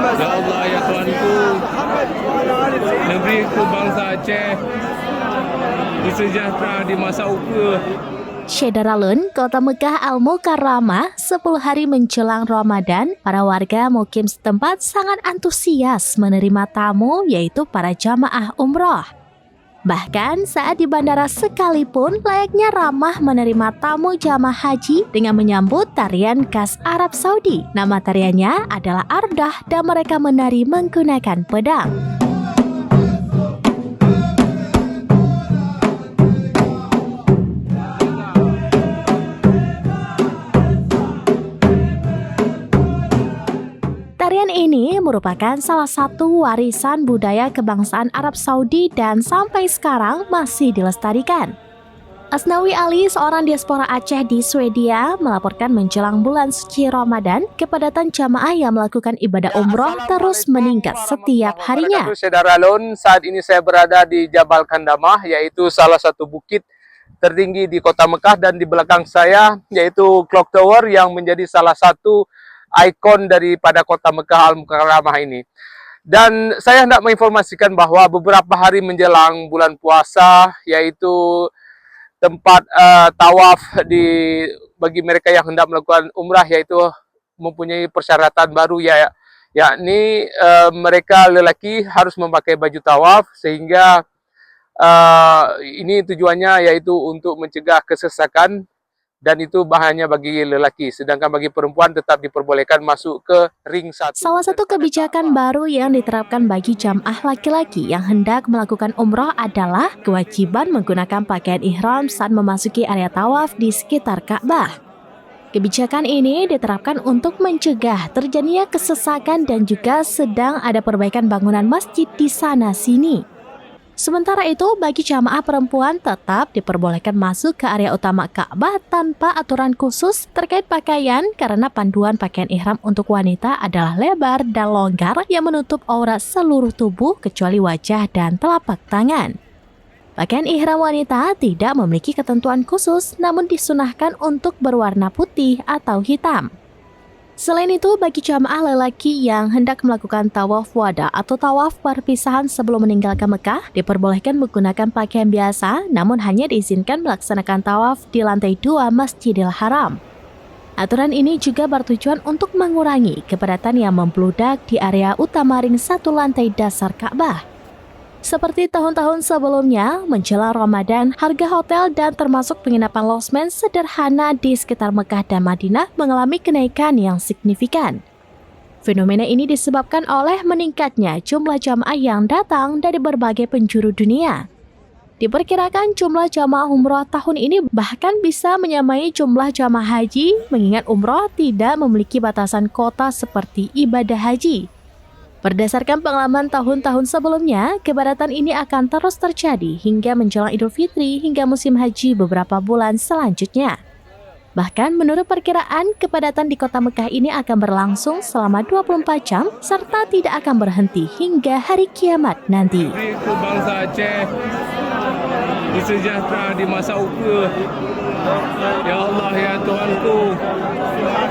Ya Allah, ya Tuhanku, negeriku bangsa Aceh sejahtera di masa uka. Syederalun, Kota Mekah Al-Mukarramah, 10 hari menjelang Ramadan, para warga mukim setempat sangat antusias menerima tamu, yaitu para jamaah umroh. Bahkan saat di bandara sekalipun, layaknya ramah menerima tamu jamaah haji dengan menyambut tarian khas Arab Saudi. Nama tariannya adalah Ardah dan mereka menari menggunakan pedang. Tarian ini merupakan salah satu warisan budaya kebangsaan Arab Saudi dan sampai sekarang masih dilestarikan. Asnawi Ali, seorang diaspora Aceh di Swedia, melaporkan menjelang bulan suci Ramadan, kepadatan jamaah yang melakukan ibadah umroh terus meningkat setiap harinya. Syederalun, saat ini saya berada di Jabal Kandamah, yaitu salah satu bukit tertinggi di Kota Mekah, dan di belakang saya yaitu Clock Tower yang menjadi salah satu ikon daripada Kota Mekah Al-Mukarramah ini. Dan saya hendak menginformasikan bahwa beberapa hari menjelang bulan puasa, yaitu tempat tawaf bagi mereka yang hendak melakukan umrah, yaitu mempunyai persyaratan baru, yakni mereka lelaki harus memakai baju tawaf, sehingga ini tujuannya yaitu untuk mencegah kesesakan. Dan itu bahannya bagi lelaki, sedangkan bagi perempuan tetap diperbolehkan masuk ke ring 1. Salah satu kebijakan baru yang diterapkan bagi jamaah laki-laki yang hendak melakukan umroh adalah kewajiban menggunakan pakaian ihram saat memasuki area tawaf di sekitar Ka'bah. Kebijakan ini diterapkan untuk mencegah terjadinya kesesakan dan juga sedang ada perbaikan bangunan masjid di sana-sini. Sementara itu, bagi jamaah perempuan tetap diperbolehkan masuk ke area utama Ka'bah tanpa aturan khusus terkait pakaian karena panduan pakaian ihram untuk wanita adalah lebar dan longgar yang menutup aurat seluruh tubuh kecuali wajah dan telapak tangan. Pakaian ihram wanita tidak memiliki ketentuan khusus namun disunahkan untuk berwarna putih atau hitam. Selain itu, bagi jamaah lelaki yang hendak melakukan tawaf wada atau tawaf perpisahan sebelum meninggalkan Mekah, diperbolehkan menggunakan pakaian biasa, namun hanya diizinkan melaksanakan tawaf di lantai 2 Masjidil Haram. Aturan ini juga bertujuan untuk mengurangi kepadatan yang membludak di area utama ring 1 lantai dasar Ka'bah. Seperti tahun-tahun sebelumnya, menjelang Ramadan, harga hotel dan termasuk penginapan losmen sederhana di sekitar Mekah dan Madinah mengalami kenaikan yang signifikan. Fenomena ini disebabkan oleh meningkatnya jumlah jamaah yang datang dari berbagai penjuru dunia. Diperkirakan jumlah jamaah umroh tahun ini bahkan bisa menyamai jumlah jamaah haji, mengingat umroh tidak memiliki batasan kota seperti ibadah haji. Berdasarkan pengalaman tahun-tahun sebelumnya, kepadatan ini akan terus terjadi hingga menjelang Idul Fitri hingga musim haji beberapa bulan selanjutnya. Bahkan menurut perkiraan, kepadatan di Kota Mekah ini akan berlangsung selama 24 jam serta tidak akan berhenti hingga hari kiamat nanti. Negeriku bangsa Aceh sejahtera di masa uka. Ya Allah, ya Tuhanku,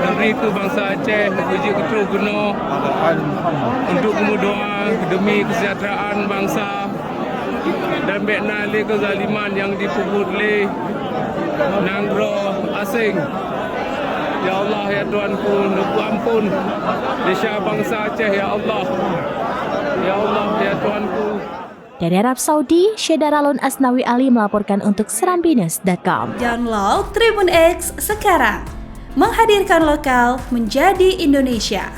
negeriku bangsa Aceh uji ketua guna untuk berdoa demi kesejahteraan bangsa dan bina oleh kezaliman yang dipuput oleh negara asing. Ya Allah, ya Tuhanku, nunggu ampun desya bangsa Aceh, ya Allah. Ya Allah, ya Tuhanku. Dari Arab Saudi, Syederalun Asnawi Ali melaporkan untuk serambinus.com. Download Tribun X sekarang, menghadirkan lokal menjadi Indonesia.